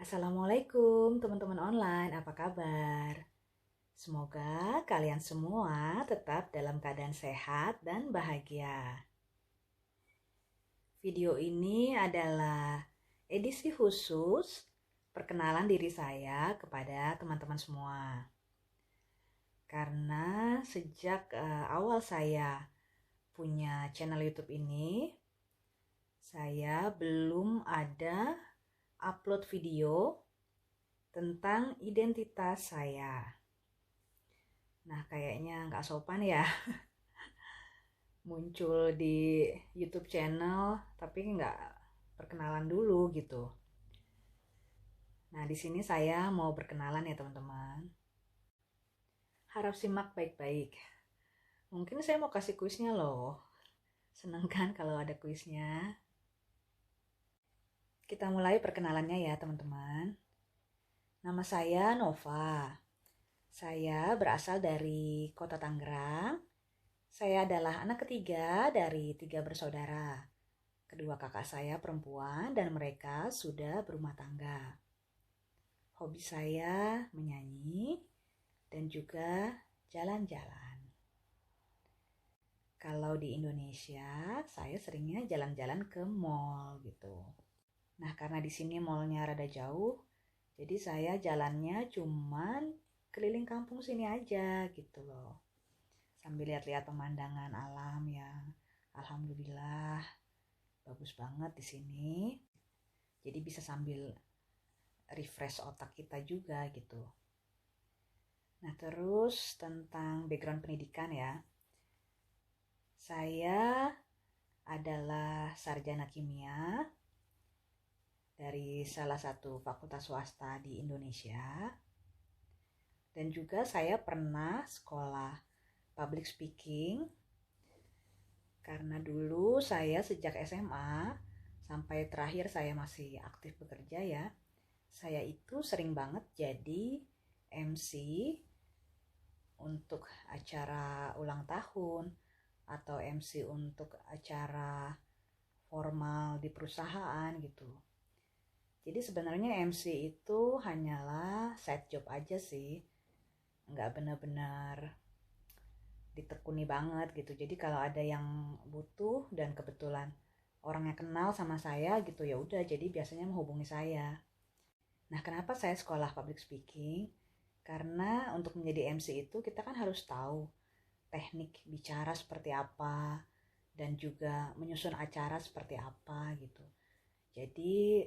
Assalamualaikum teman-teman online, apa kabar? Semoga kalian semua tetap dalam keadaan sehat dan bahagia. Video ini adalah edisi khusus perkenalan diri saya kepada teman-teman semua. Karena sejak awal saya punya channel YouTube ini, saya belum ada upload video tentang identitas saya. Nah, kayaknya nggak sopan ya muncul di YouTube channel tapi nggak perkenalan dulu gitu. Nah, di sini saya mau berkenalan ya teman-teman. Harap simak baik-baik. Mungkin saya mau kasih kuisnya loh. Seneng kan kalau ada kuisnya? Kita mulai perkenalannya ya teman-teman. Nama saya Nova. Saya berasal dari Kota Tangerang. Saya adalah anak ketiga dari 3 bersaudara. Kedua kakak saya perempuan dan mereka sudah berumah tangga. Hobi saya menyanyi dan juga jalan-jalan. Kalau di Indonesia, saya seringnya jalan-jalan ke mall gitu. Nah, karena di sini mallnya rada jauh, jadi saya jalannya cuman keliling kampung sini aja gitu loh. Sambil lihat-lihat pemandangan alam yang alhamdulillah bagus banget di sini. Jadi bisa sambil refresh otak kita juga gitu. Nah, terus tentang background pendidikan ya. Saya adalah sarjana kimia dari salah satu fakultas swasta di Indonesia. Dan juga saya pernah sekolah public speaking. Karena dulu saya sejak SMA sampai terakhir saya masih aktif bekerja ya. Saya itu sering banget jadi MC untuk acara ulang tahun atau MC untuk acara formal di perusahaan gitu. Jadi sebenarnya MC itu hanyalah side job aja sih. Nggak benar-benar ditekuni banget gitu. Jadi kalau ada yang butuh dan kebetulan orangnya kenal sama saya gitu ya udah jadi biasanya menghubungi saya. Nah, kenapa saya sekolah public speaking? Karena untuk menjadi MC itu kita kan harus tahu teknik bicara seperti apa dan juga menyusun acara seperti apa gitu. Jadi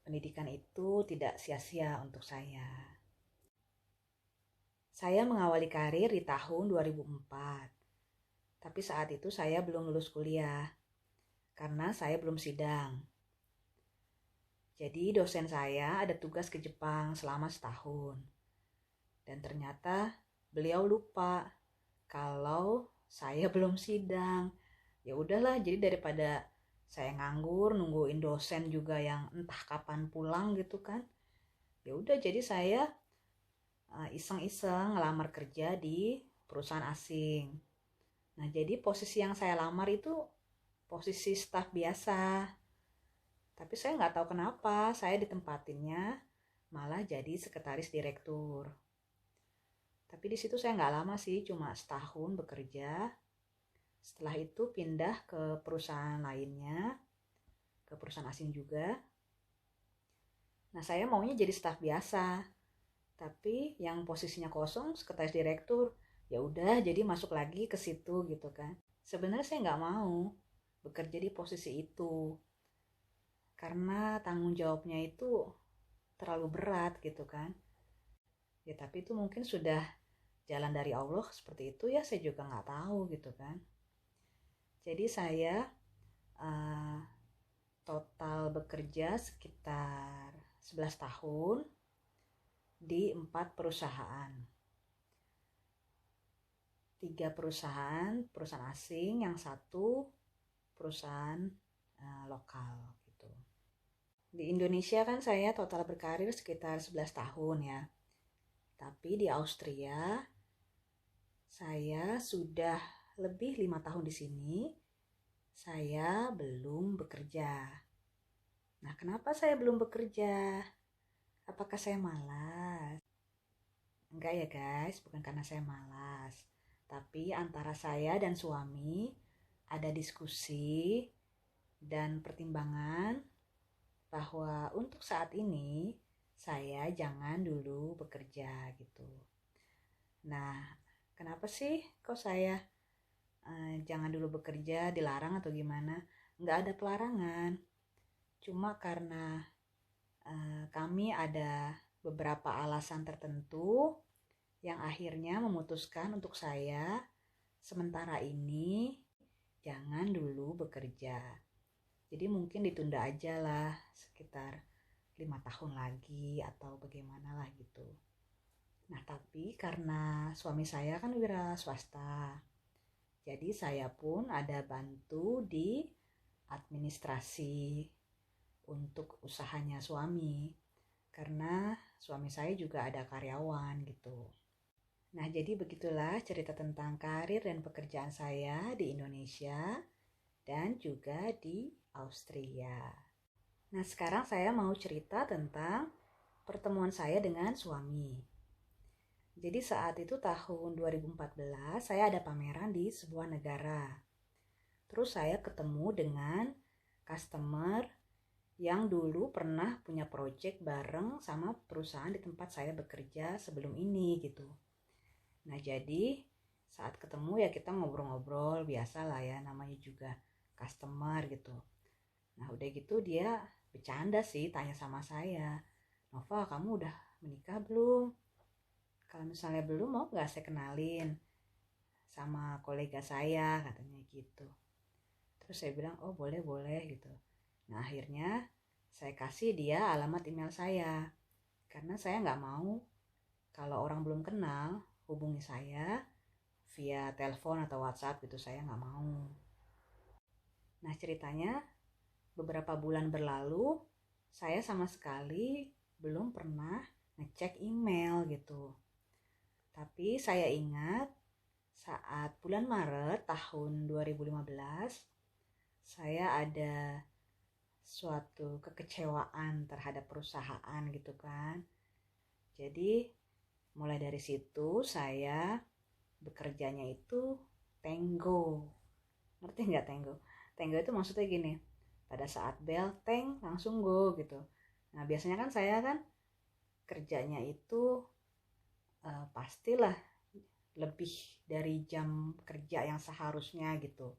pendidikan itu tidak sia-sia untuk saya. Saya mengawali karir di tahun 2004. Tapi saat itu saya belum lulus kuliah karena saya belum sidang. Jadi dosen saya ada tugas ke Jepang selama setahun. Dan ternyata beliau lupa kalau saya belum sidang. Ya udahlah, jadi daripada saya nganggur nungguin dosen juga yang entah kapan pulang gitu kan. Ya udah jadi saya iseng-iseng ngelamar kerja di perusahaan asing. Nah, jadi posisi yang saya lamar itu posisi staf biasa. Tapi saya nggak tahu kenapa saya ditempatinnya malah jadi sekretaris direktur. Tapi di situ saya nggak lama sih, cuma setahun bekerja. Setelah itu pindah ke perusahaan lainnya, ke perusahaan asing juga. Nah, saya maunya jadi staf biasa. Tapi yang posisinya kosong, sekretaris direktur, ya udah jadi masuk lagi ke situ gitu kan. Sebenarnya saya nggak mau bekerja di posisi itu karena tanggung jawabnya itu terlalu berat gitu kan. Ya tapi itu mungkin sudah jalan dari Allah seperti itu ya, saya juga nggak tahu gitu kan. Jadi saya uh, total bekerja sekitar 11 tahun di 4 perusahaan. 3 perusahaan asing, yang satu perusahaan lokal gitu. Di Indonesia kan saya total berkarir sekitar 11 tahun ya. Tapi di Austria saya sudah lebih 5 tahun di sini. Saya belum bekerja. Nah, kenapa saya belum bekerja? Apakah saya malas? Enggak ya guys, bukan karena saya malas. Tapi antara saya dan suami ada diskusi dan pertimbangan bahwa untuk saat ini saya jangan dulu bekerja gitu. Nah, kenapa sih kok saya jangan dulu bekerja, dilarang atau gimana? Nggak ada pelarangan. Cuma karena kami ada beberapa alasan tertentu yang akhirnya memutuskan untuk saya sementara ini jangan dulu bekerja. Jadi mungkin ditunda aja lah sekitar 5 tahun lagi atau bagaimana lah gitu. Nah tapi karena suami saya kan wira swasta, jadi saya pun ada bantu di administrasi untuk usahanya suami. Karena suami saya juga ada karyawan gitu. Nah, jadi begitulah cerita tentang karir dan pekerjaan saya di Indonesia dan juga di Austria. Nah, sekarang saya mau cerita tentang pertemuan saya dengan suami. Jadi saat itu tahun 2014, saya ada pameran di sebuah negara. Terus saya ketemu dengan customer yang dulu pernah punya project bareng sama perusahaan di tempat saya bekerja sebelum ini gitu. Nah jadi saat ketemu ya kita ngobrol-ngobrol biasa lah ya, namanya juga customer gitu. Nah udah gitu dia bercanda sih tanya sama saya, Nova kamu udah menikah belum? Kalau misalnya belum mau gak saya kenalin sama kolega saya katanya gitu. Terus saya bilang oh boleh gitu. Nah akhirnya saya kasih dia alamat email saya karena saya nggak mau kalau orang belum kenal hubungi saya via telepon atau WhatsApp gitu, saya nggak mau. Nah ceritanya beberapa bulan berlalu saya sama sekali belum pernah ngecek email gitu. Tapi saya ingat saat bulan Maret tahun 2015 saya ada suatu kekecewaan terhadap perusahaan gitu kan. Jadi mulai dari situ saya bekerjanya itu tenggo. Ngerti nggak tenggo? Tenggo itu maksudnya gini, pada saat bel teng langsung go gitu. Nah biasanya kan saya kan kerjanya itu pastilah lebih dari jam kerja yang seharusnya gitu.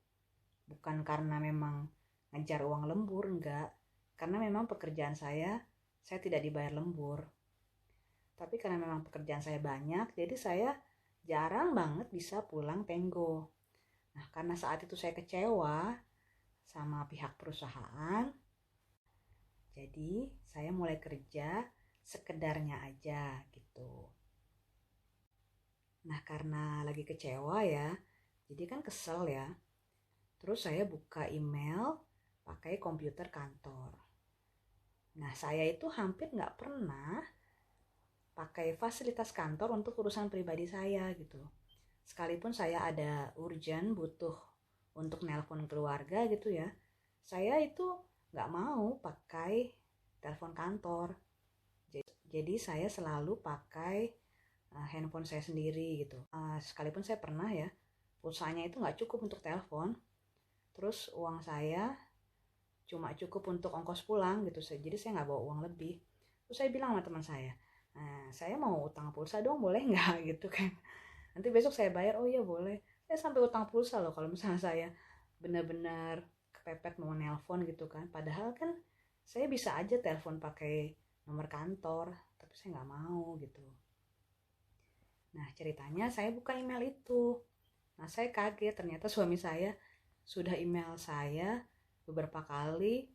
Bukan karena memang ngejar uang lembur, enggak. Karena memang pekerjaan saya tidak dibayar lembur. Tapi karena memang pekerjaan saya banyak, jadi saya jarang banget bisa pulang tenggo. Nah, karena saat itu saya kecewa sama pihak perusahaan, jadi saya mulai kerja sekedarnya aja gitu. Nah, karena lagi kecewa ya, jadi kan kesel ya. Terus saya buka email pakai komputer kantor. Nah, saya itu hampir nggak pernah pakai fasilitas kantor untuk urusan pribadi saya gitu. Sekalipun saya ada urgent butuh untuk nelpon keluarga gitu ya, saya itu nggak mau pakai telepon kantor. Jadi saya selalu pakai handphone saya sendiri gitu. Sekalipun saya pernah ya, pulsanya itu nggak cukup untuk telepon, terus uang saya cuma cukup untuk ongkos pulang gitu, jadi saya nggak bawa uang lebih. Terus saya bilang sama teman saya, nah saya mau utang pulsa dong boleh nggak gitu kan, nanti besok saya bayar. Oh iya boleh. Saya sampai utang pulsa loh kalau misalnya saya benar-benar kepepet mau nelpon gitu kan, padahal kan saya bisa aja telepon pakai nomor kantor, tapi saya nggak mau gitu. Nah ceritanya saya buka email itu, nah saya kaget ternyata suami saya sudah email saya beberapa kali,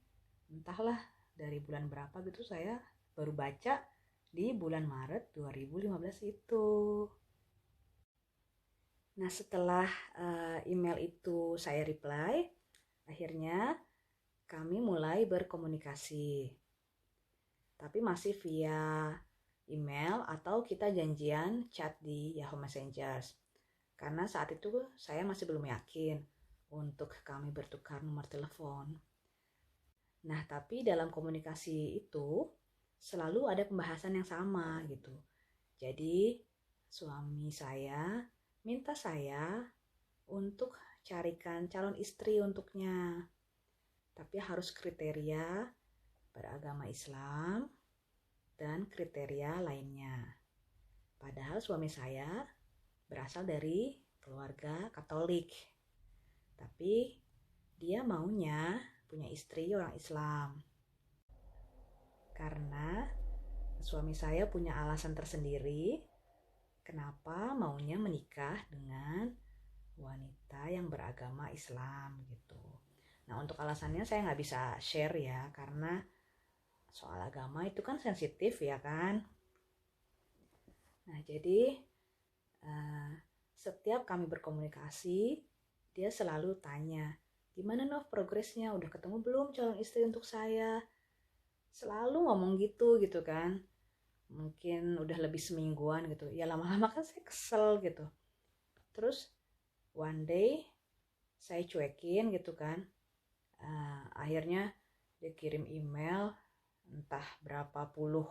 entahlah dari bulan berapa gitu, saya baru baca di bulan Maret 2015 itu. Nah setelah email itu saya reply, akhirnya kami mulai berkomunikasi. Tapi masih via email atau kita janjian chat di Yahoo Messenger. Karena saat itu saya masih belum yakin untuk kami bertukar nomor telepon. Nah, tapi dalam komunikasi itu selalu ada pembahasan yang sama gitu. Jadi suami saya minta saya untuk carikan calon istri untuknya. Tapi harus kriteria beragama Islam dan kriteria lainnya. Padahal suami saya berasal dari keluarga Katolik. Tapi dia maunya punya istri orang Islam. Karena suami saya punya alasan tersendiri kenapa maunya menikah dengan wanita yang beragama Islam gitu. Nah, untuk alasannya saya nggak bisa share ya, karena soal agama itu kan sensitif ya kan. Nah, jadi setiap kami berkomunikasi, dia selalu tanya, gimana Nov progresnya, udah ketemu belum calon istri untuk saya? Selalu ngomong gitu kan. Mungkin udah lebih semingguan gitu. Ya lama-lama kan saya kesel gitu. Terus one day saya cuekin gitu kan. Akhirnya dia kirim email, entah berapa puluh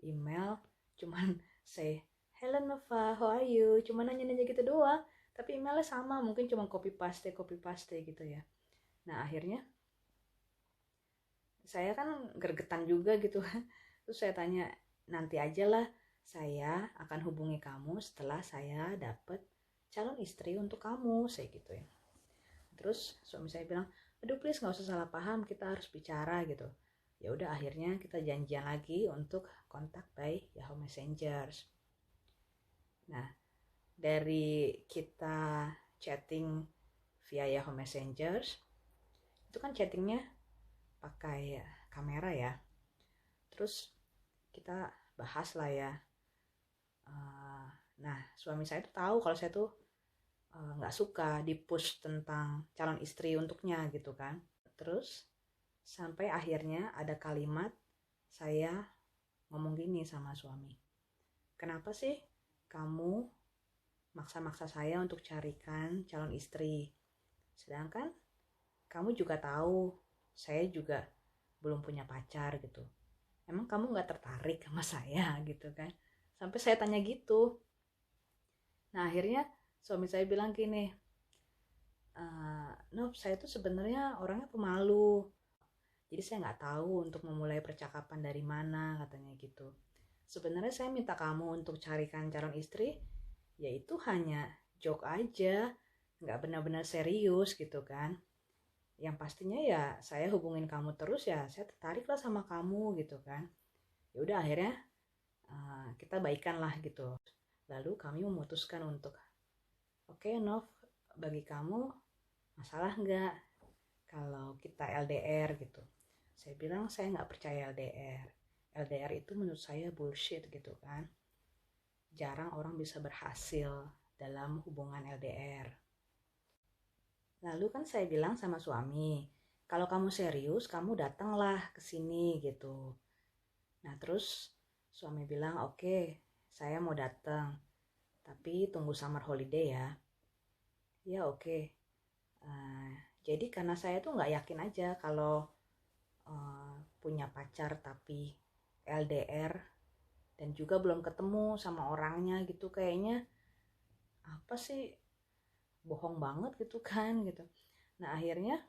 email, cuman say, hello Nova, how are you? Cuma nanya-nanya gitu doang, tapi emailnya sama, mungkin cuma copy paste gitu ya. Nah akhirnya saya kan gergetan juga gitu. Terus saya tanya, nanti aja lah, saya akan hubungi kamu setelah saya dapet calon istri untuk kamu, saya gitu ya. Terus suami saya bilang, aduh please nggak usah salah paham, kita harus bicara gitu. Ya udah akhirnya kita janjian lagi untuk kontak by Yahoo Messengers. Nah, dari kita chatting via Yahoo Messengers, itu kan chattingnya pakai kamera ya. Terus kita bahas lah ya. Nah, suami saya tuh tahu kalau saya tuh nggak suka di-push tentang calon istri untuknya gitu kan. Terus sampai akhirnya ada kalimat saya ngomong gini sama suami. Kenapa sih kamu maksa-maksa saya untuk carikan calon istri? Sedangkan kamu juga tahu saya juga belum punya pacar gitu. Emang kamu gak tertarik sama saya gitu kan? Sampai saya tanya gitu. Nah akhirnya suami saya bilang gini, Nob, saya tuh sebenarnya orangnya pemalu. Jadi saya nggak tahu untuk memulai percakapan dari mana, katanya gitu. Sebenarnya saya minta kamu untuk carikan calon istri, yaitu hanya joke aja, nggak benar-benar serius gitu kan. Yang pastinya ya saya hubungin kamu terus ya, saya tertarik lah sama kamu gitu kan. Ya udah akhirnya kita baikan lah gitu. Lalu kami memutuskan untuk, oke, Nov, bagi kamu masalah nggak kalau kita LDR gitu? Saya bilang saya nggak percaya LDR. LDR itu menurut saya bullshit gitu kan. Jarang orang bisa berhasil dalam hubungan LDR. Lalu kan saya bilang sama suami, kalau kamu serius, kamu datanglah ke sini gitu. Nah terus suami bilang, oke, saya mau datang, tapi tunggu summer holiday ya. Ya oke. Jadi karena saya tuh nggak yakin aja kalau punya pacar tapi LDR dan juga belum ketemu sama orangnya gitu, kayaknya apa sih, bohong banget gitu kan gitu. Nah akhirnya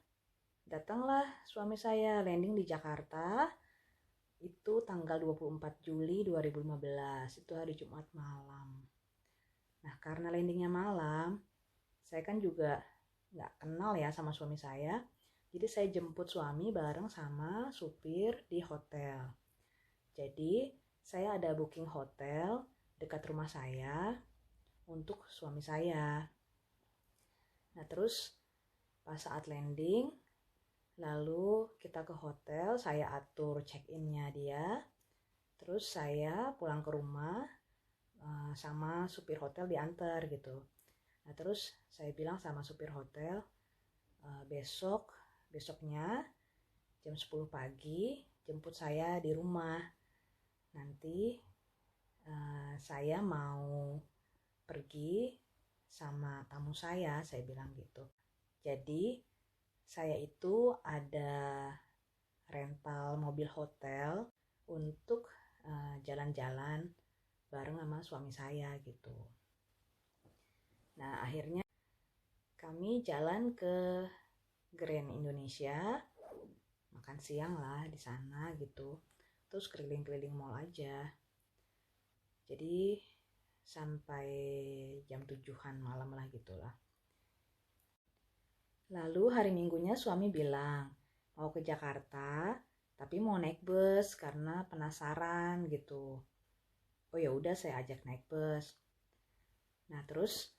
datanglah suami saya landing di Jakarta itu tanggal 24 Juli 2015, itu hari Jumat malam. Nah karena landingnya malam, saya kan juga nggak kenal ya sama suami saya, jadi saya jemput suami bareng sama supir di hotel. Jadi saya ada booking hotel dekat rumah saya untuk suami saya. Nah terus pas saat landing, lalu kita ke hotel, saya atur check-innya dia. Terus saya pulang ke rumah sama supir hotel diantar gitu. Nah terus saya bilang sama supir hotel, besoknya jam 10 pagi jemput saya di rumah. Nanti saya mau pergi sama tamu saya bilang gitu. Jadi saya itu ada rental mobil hotel untuk jalan-jalan bareng sama suami saya gitu. Nah, akhirnya kami jalan ke Grand Indonesia, makan siang lah di sana gitu. Terus keliling-keliling mall aja. Jadi sampai jam 7-an malam lah gitulah. Lalu hari Minggunya suami bilang mau ke Jakarta, tapi mau naik bus karena penasaran gitu. Oh ya udah, saya ajak naik bus. Nah terus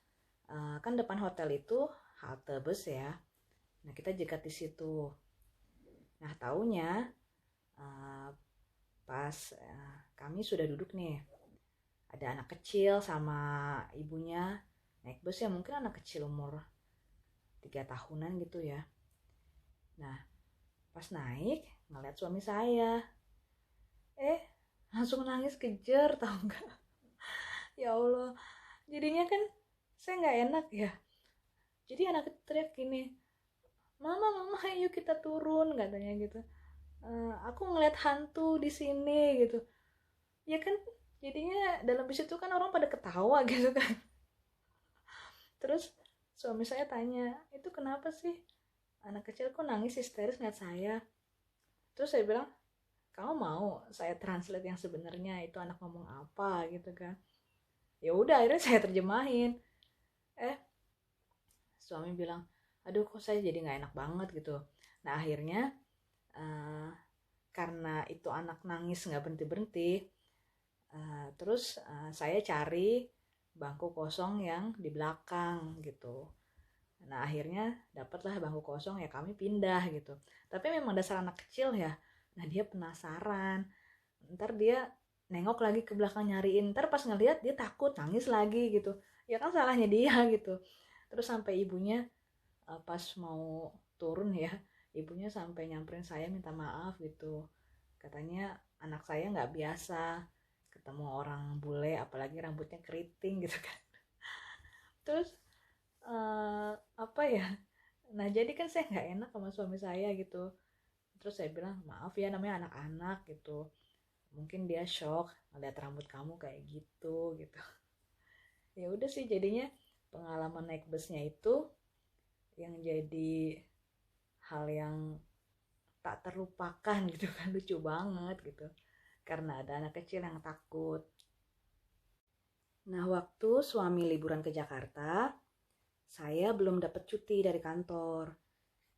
kan depan hotel itu halte bus ya. Nah kita jegat di situ. Nah taunya pas kami sudah duduk nih, ada anak kecil sama ibunya naik bus, ya mungkin anak kecil umur 3 tahunan gitu ya. Nah pas naik ngeliat suami saya, langsung nangis kejer, tau gak? Ya Allah, jadinya kan saya nggak enak ya. Jadi anak teriak gini, mama ayo kita turun katanya gitu. Aku ngeliat hantu di sini gitu. Ya kan jadinya dalam bis itu kan orang pada ketawa gitu kan. Terus suami saya tanya, itu kenapa sih anak kecil kok nangis histeris ngeliat saya? Terus saya bilang, kamu mau saya translate yang sebenarnya itu anak ngomong apa gitu kan? Ya udah, akhirnya saya terjemahin. Suami bilang, aduh kok saya jadi nggak enak banget gitu. Nah akhirnya karena itu anak nangis nggak berhenti-berhenti, terus saya cari bangku kosong yang di belakang gitu. Nah akhirnya dapatlah bangku kosong, ya kami pindah gitu. Tapi memang dasar anak kecil ya, nah dia penasaran, ntar dia nengok lagi ke belakang nyariin, ntar pas ngeliat dia takut nangis lagi gitu. Ya kan salahnya dia gitu. Terus sampai ibunya pas mau turun ya, ibunya sampai nyamperin saya minta maaf gitu. Katanya anak saya nggak biasa ketemu orang bule, apalagi rambutnya keriting gitu kan. Terus apa ya, nah jadi kan saya nggak enak sama suami saya gitu. Terus saya bilang, maaf ya namanya anak-anak gitu, mungkin dia shock ngeliat rambut kamu kayak gitu gitu. Ya udah sih, jadinya pengalaman naik busnya itu yang jadi hal yang tak terlupakan gitu kan, lucu banget gitu, karena ada anak kecil yang takut. Nah waktu suami liburan ke Jakarta, saya belum dapat cuti dari kantor,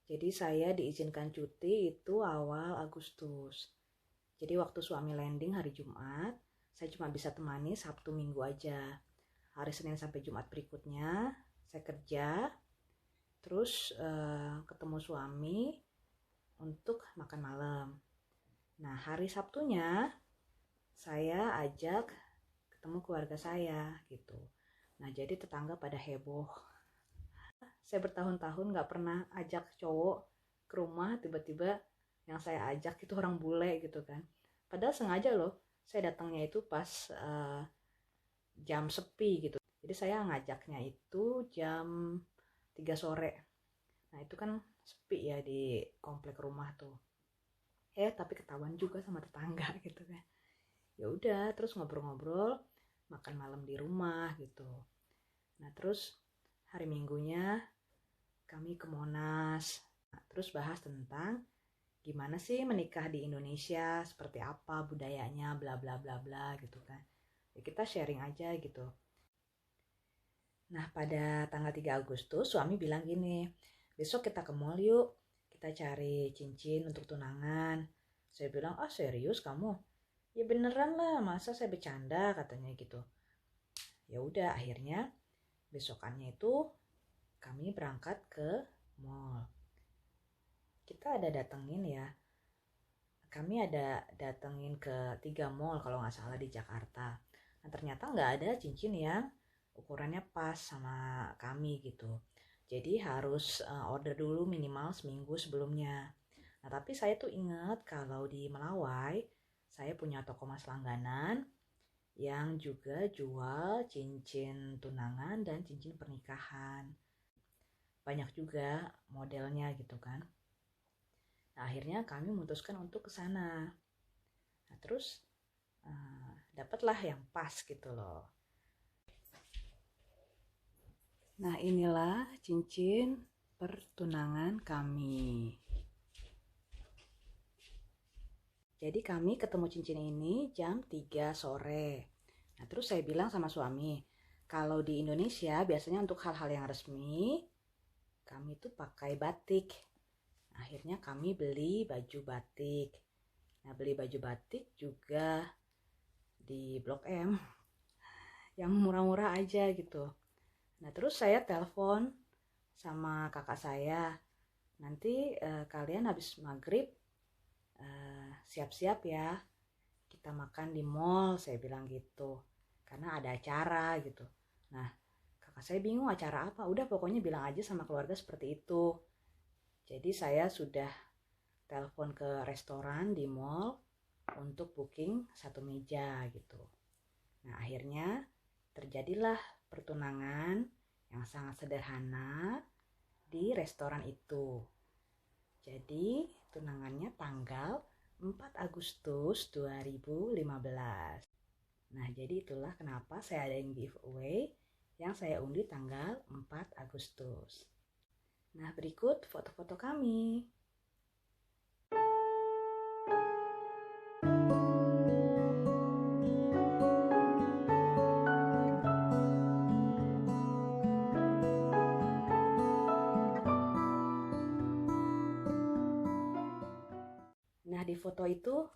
jadi saya diizinkan cuti itu awal Agustus. Jadi waktu suami landing hari Jumat, saya cuma bisa temani Sabtu Minggu aja. Hari Senin sampai Jumat berikutnya saya kerja, terus ketemu suami untuk makan malam. Nah hari Sabtunya saya ajak ketemu keluarga saya gitu. Nah jadi tetangga pada heboh. Saya bertahun-tahun gak pernah ajak cowok ke rumah, tiba-tiba yang saya ajak itu orang bule gitu kan. Padahal sengaja loh, saya datangnya itu pas jam sepi gitu. Jadi saya ngajaknya itu jam 3 sore. Nah itu kan sepi ya di komplek rumah tuh. Tapi ketahuan juga sama tetangga gitu kan. Ya udah, terus ngobrol-ngobrol, makan malam di rumah gitu. Nah terus hari Minggunya kami ke Monas. Nah, terus bahas tentang gimana sih menikah di Indonesia, seperti apa budayanya, bla bla bla bla gitu kan. Ya kita sharing aja gitu. Nah pada tanggal 3 Agustus suami bilang gini, besok kita ke mall yuk, kita cari cincin untuk tunangan. Saya bilang, serius kamu? Ya beneran lah, masa saya bercanda, katanya gitu. Ya udah, akhirnya besokannya itu kami berangkat ke mall. Kita ada datengin ya, kami ada datengin ke 3 mall kalau nggak salah di Jakarta. Nah ternyata nggak ada cincin yang ukurannya pas sama kami gitu. Jadi harus order dulu minimal seminggu sebelumnya. Nah tapi saya tuh ingat kalau di Melawai saya punya toko mas langganan yang juga jual cincin tunangan dan cincin pernikahan. Banyak juga modelnya gitu kan. Nah akhirnya kami memutuskan untuk ke sana. Nah, terus dapatlah yang pas gitu loh. Nah, inilah cincin pertunangan kami. Jadi kami ketemu cincin ini jam 3 sore. Nah, terus saya bilang sama suami, kalau di Indonesia biasanya untuk hal-hal yang resmi, kami tuh pakai batik. Akhirnya kami beli baju batik. Nah, beli baju batik juga di Blok M, yang murah-murah aja gitu. Nah, terus saya telepon sama kakak saya, nanti kalian habis maghrib siap-siap ya, kita makan di mall, saya bilang gitu, karena ada acara gitu. Nah, kakak saya bingung acara apa, udah pokoknya bilang aja sama keluarga seperti itu. Jadi saya sudah telepon ke restoran di mall untuk booking 1 meja gitu. Nah, akhirnya terjadilah pertunangan yang sangat sederhana di restoran itu. Jadi tunangannya tanggal 4 Agustus 2015. Nah, jadi itulah kenapa saya adain giveaway yang saya undi tanggal 4 Agustus. Nah, berikut foto-foto kami. Nah, di foto itu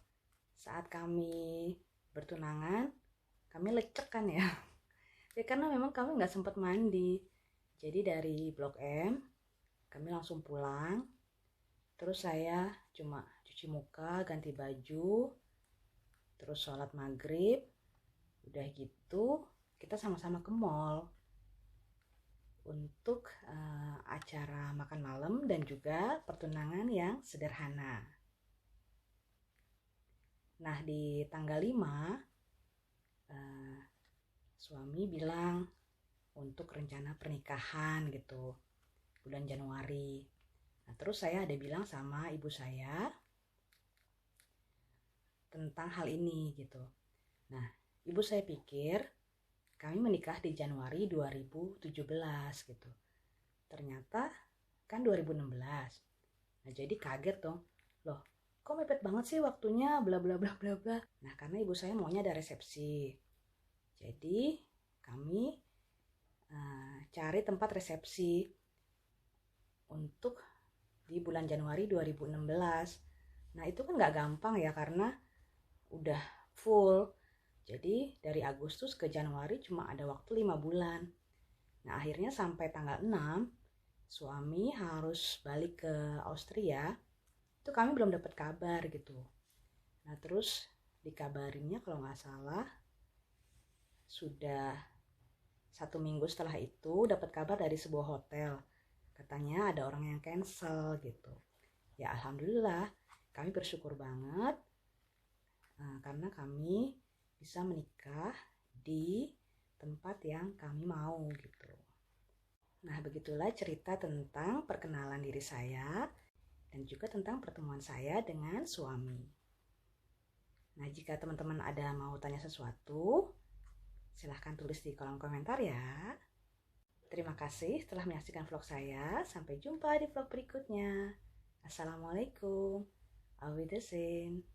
saat kami bertunangan, kami lecek kan ya. Ya karena memang kami nggak sempat mandi. Jadi dari Blok M, kami langsung pulang. Terus saya cuma cuci muka, ganti baju, terus sholat maghrib. Udah gitu, kita sama-sama ke mall untuk acara makan malam dan juga pertunangan yang sederhana. Nah, di tanggal 5, suami bilang untuk rencana pernikahan gitu, bulan Januari. Nah, terus saya ada bilang sama ibu saya tentang hal ini gitu. Nah, ibu saya pikir kami menikah di Januari 2017 gitu. Ternyata kan 2016. Nah, jadi kaget dong. Loh, kok mepet banget sih waktunya, bla bla bla bla bla. Nah, karena ibu saya maunya ada resepsi. Jadi kami cari tempat resepsi untuk di bulan Januari 2016. Nah, itu kan nggak gampang ya karena udah full. Jadi dari Agustus ke Januari cuma ada waktu 5 bulan. Nah, akhirnya sampai tanggal 6 suami harus balik ke Austria. Itu kami belum dapat kabar gitu. Nah, terus dikabarinnya kalau nggak salah sudah 1 minggu setelah itu dapat kabar dari sebuah hotel. Katanya ada orang yang cancel gitu. Ya alhamdulillah, kami bersyukur banget karena kami bisa menikah di tempat yang kami mau gitu. Nah, begitulah cerita tentang perkenalan diri saya dan juga tentang pertemuan saya dengan suami. Nah, jika teman-teman ada mau tanya sesuatu, silahkan tulis di kolom komentar ya. Terima kasih telah menyaksikan vlog saya. Sampai jumpa di vlog berikutnya. Assalamualaikum. Auf Wiedersehen.